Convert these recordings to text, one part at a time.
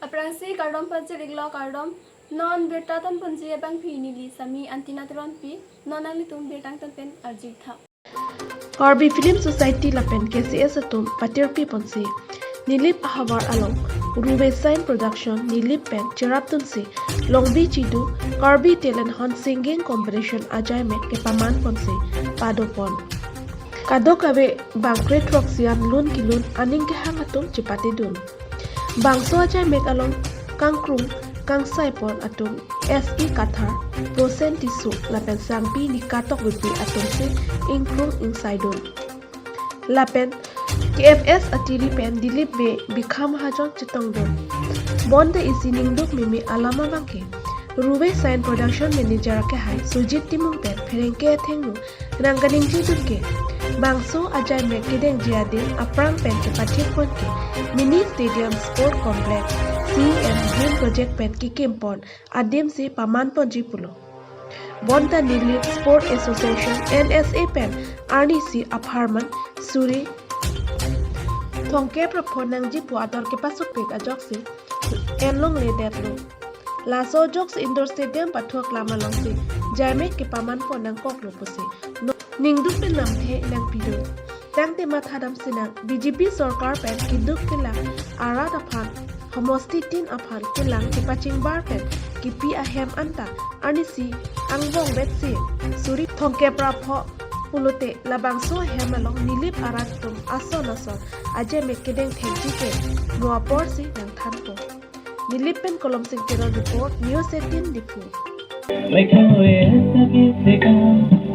Aprangsi kardom pajir iglo kardom non bertatan punji ebang pi nili sami antinatron pi non ali tum bertang tan pen arjik tha. Corby Film Society lapen KCS atum patir pi ponsi Nilip Ahawar along Uruwe Sign Production Nilip pen Cheraptun si Longbi Chidu Corby Talent Hunt Singing Competition ajay me ke paman ponsi padopon Kado kawe bangkret roxian lun kilun aning ke hangatum chipati dun Bangso ajay mek along kangkrung kang saipon atum SE Kathar Prosen tisu lapen sangpi ni katok wipi atum si ingkrung ingsaidun Lapen KFS atiri pen dilip be bikham hajon chitongdon bonde isining duk mimi alama bangke Ruwe Sign Production Manager ke hai Sujit Timung pen pherengke thengnu rangganing jidurke Bangso ajay me kideng jiade aprang pen ke pathik ponke Mini Stadium Sport Complex CM Dream Project pen ki kimpon adim si paman ponji pulo Bonda Nilip Sport Association NSA pen RDC Apartment Suri Thongke proponang ji puator ke pasuk pek ajok si enlong le detlo Laso Jokes Indoor Stadium pathok lama long si jame ke paman ponang kok lo pusi ningduk pen nam the nang pido tang te mathadam sinang BJP sarkar pen kiduk ke lang arat aphan homosti tin aphan ke lang ke paching bar pen ki pi ahem anta anisi angbong betsi suri thongke prapho pulote labangso hemalong nilip aratum ason aje mekedeng thengji ke nuapor si nang thanpo nilip pen kolom sing tero report news 18 dipu लिखा हुए सभी सिखा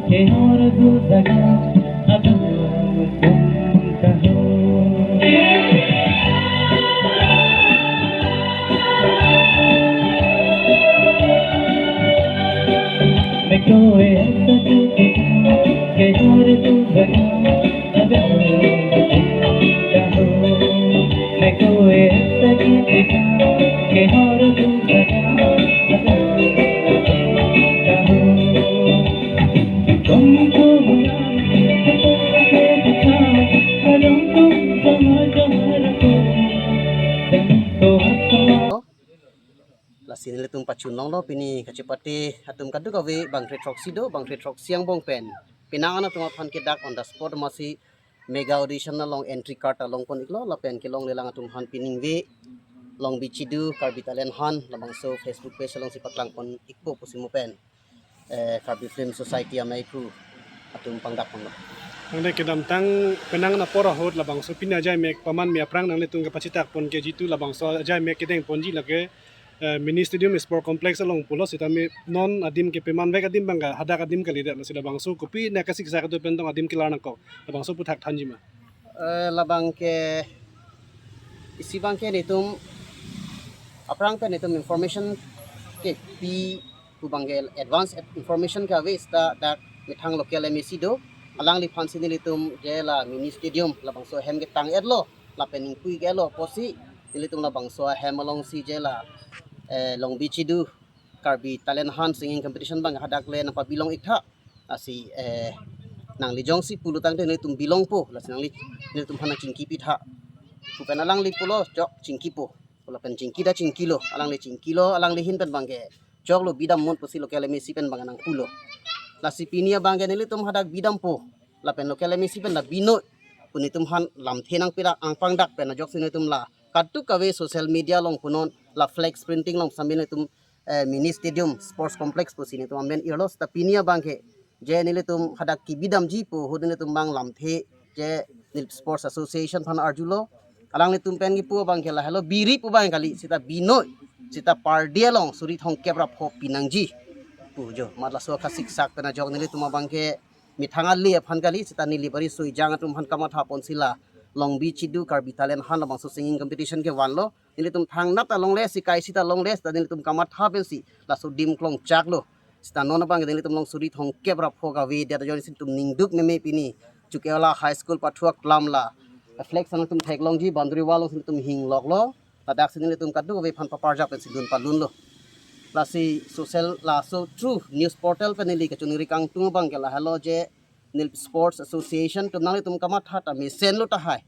के और दूसरा अब तुम कहो लिखा हुए सभी सिखा के और दूसरा अब तुम कहो लिखा हुए सभी सिखा के और दूसरा Lasin letung pacun long lo pini kacipati atum kadu kawe bangkret roksi yang bong pen pinangan atum aphan ke dak on the spot masih mega audition na long entry card long pon iklo la pen ke long lelang atum han pining we long bichidu Corby Talent Hunt labang so Facebook page long sipat lang pon ikpo pusimu pen Corby Film Society amai ku atum pangdak pon Nang kedam tang penang na pora hot labang so pina jai mek paman mi aprang nang letung kapacitak pon ke jitu labang so jai mek kedeng ponji lage mini stadium sport complex along pulo sitami non adim ke peman vek adim bangga hadak adim kali dak sida bang so kopi na kasik sa kado pentong adim kilar nako labang so putak thanjima labang ke isi bang ke nitum aprang pen nitum information ke pi ku bangel advance information ka we sta dak mithang local MEC do alang li phansi ni litum jela mini stadium labang so hem ke tang edlo la pening pui gelo posi litum labang so hem along si jela long bichidu Corby Talent Hunt singing competition bang hadak le na pabilong ikha asi nang li jong si pulutang de litum bilong po la sinang li litum hana cingki pitha ku pen alang li pulo jok cingki po la pen cingki da cingki lo alang li hin pen bang ke jok lo bidam mon posi local MEC pen bang nang pulo la si pinia bangge nili tum hadak bidam po la pen local MEC pen la bino punitum han lam thenang pira angpang dak pen jok sini tum la katu kawe social media long punon la flex printing long sambil tum mini stadium sports complex po sini tum amben irlos ta pinia bangge je nili tum hadak ki bidam ji po hodine tum bang lam the je nil sports association phan arjulo alang ni tum pen gi po bangge la hello biri po bang kali sita bino sita pardia long suri thong kebra pho pinangji pujo matla so khasik sak pena jog nili tuma bangke mithangal li phan kali sita nili bari sui jang tum han kama tha ponsila long bichidu Corby Talent Hunt labang so singing competition ke wan lo nili tum thang nat long le sikai sita long le nili tum kama tha pensi la so dim klong chak lo sita non bang nili tum long suri thong kebra phoga we dia joni sin tum ningduk meme pini chukela high school pathuak lamla flex sang tum thek long ji boundary wall sin tum hing lok lo ladak sin nili tum kadu we phan paparja pensi dun palun lo lasi social laso true news portal penili ke chunuri kang tung bang kela hello je nil sports association tum nang tum kama thata mi sen lo ta hai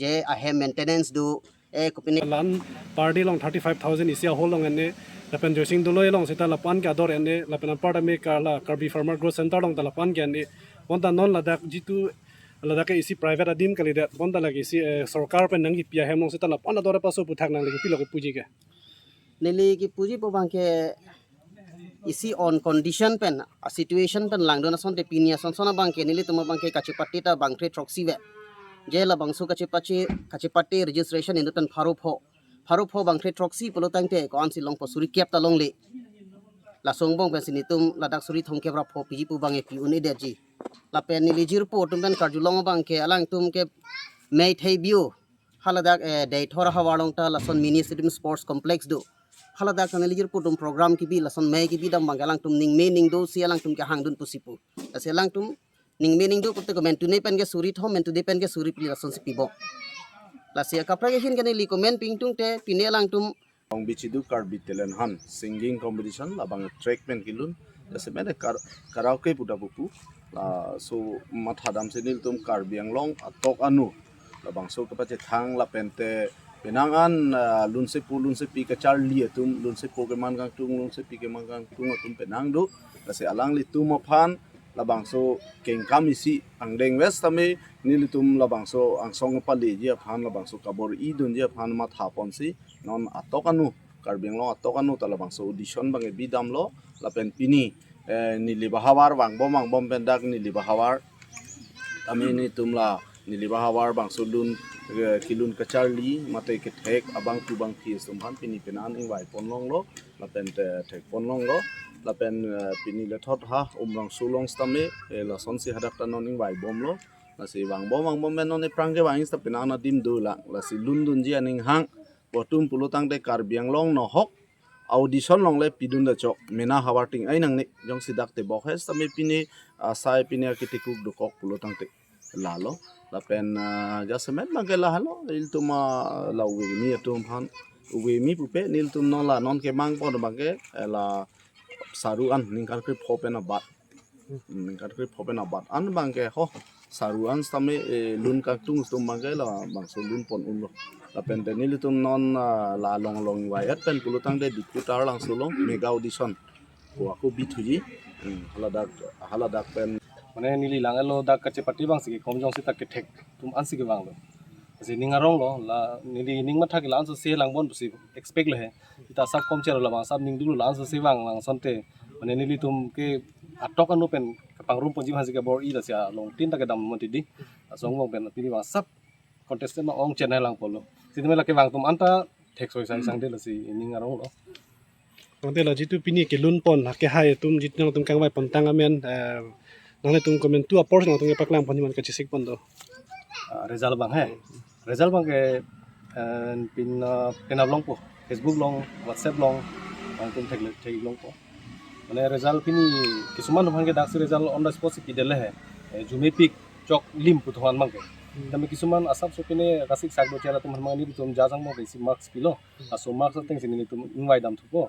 je a hem maintenance do kupini lan party long 35,000 isia hol long ane lapen joising doloi long sita lapan ka dor ane lapen part me karla karbi farmer growth center long talapan ke ane wonta non ladak jitu ladak ke isi private adim kali dat wonta lagi isi sarkar pen nang pia hem long sita lapan dor paso puthak nang lagi pilok puji ke nili ki puji po bangke isi on condition pen a situation pen lang dona son te pinia son sona bangke nili tuma bangke kachipatti ta bangtre troxy ve jela bangsu kachipatti registration indutan pharup ho bangtre troxy polo tangte ko ansi long posuri kep ta long le la songbong pen sinitum ladak suri thongke bra pho piji pu bange pi uni de ji la pen nili jir po tum pen karjulong bangke alang tum ke mei thei bio haladak dei thora hawalong ta la son mini stadium sports complex do haladak kan nili jir po tum program ki bi la son mei ki bi dam bangalang tum ning me ning do si alang tum ke hangdun pusipu aselang tum ning me ning do putte ko mentu ne pen ke suri tho mentu de pen ke suri pli la son si pibo la sia kapra ke hin kan nili comment ping tung te pine alang tum Long Beach itu Karbi Talent Hunt singing competition labang track pen kilun jase mene karaoke puda buku la so mathadam senil tum Karbi Anglong atok anu labang so kapache thang la pente penangan lunse pi ka charlie tum lunse po ke man kang tung lunse pi ke man kang tung tum penang do jase alang li tum phan labang so keng kamisi angdeng west tame nilitum labang so angsong pali ji phan labang so kabor I dun ji phan ma thapon si non atokanu Karbi Anglong atokanu talabang so audition bang bidam lo lapen pini nili bahawar bang bom pendak nili bahawar tame ni tumla nili bahawar bang so lun kilun ka charlie mate ke thek abang tu bang fi sumhan pini penan ing wai ponlong lo lapen thek ponlong lo lapen pini le thot ha umrang sulong stame la sonsi hadak tanon ing wai bom lo la si bang bom menon e prangke bang sta penana dim do la si lundun ji aning hang botum pulutang de Karbi Anglong no hok audition long le pidun da chok mena hawarting ai nang ni jong sidak te bok hes tame pini sai pini arkitekuk do kok pulutang te lalo la pen jasemet magela halo il tuma la wi mi tum han wi mi pupe nil tum no la non ke mang pod bage la saruan ningkar kri phopen abat an bangke ho saruan tame lun ka tung tum bage la bang so lun pon un lo la pen te nil tum non la long wayat pen pulutang de diputar lang sulong mega audition ko aku bithuji haladak pen mane nili langelo dak kache pati bang sigi komjong sita ke thek tum ansi ke bang lo ase ningarong lo la nili ning ma thak lan so se lang bon busi expect le he ita sab kom cher la bang sab ning dulu lan so se bang lang sonte mane nili tum ke atok anu pen kapang rum ponji bang sigi bor I la sia long tin ta ke dam mon tidi asong bang pen pini bang sab contestant ma ong chen lang polo sidme la ke bang tum anta thek soi sai sang de la si ningarong lo Nanti lah jitu pini ke lun pon ke hai tum jitu nang tum kang wai pontang amen nang le tum komen tu apor nang tum ke paklang pon man ke cisik pon do result bang he result bang ke pin long po Facebook long WhatsApp long bang tum thek long po mane result pini kisuman bang ke daksi result on the spot si dele he jume pik chok lim puthwan bang ke tame kisuman asap so pine kasik sak do chera tum mang ni tum jajang mo besi marks pilo aso marks teng sini tum ingwai dam thupo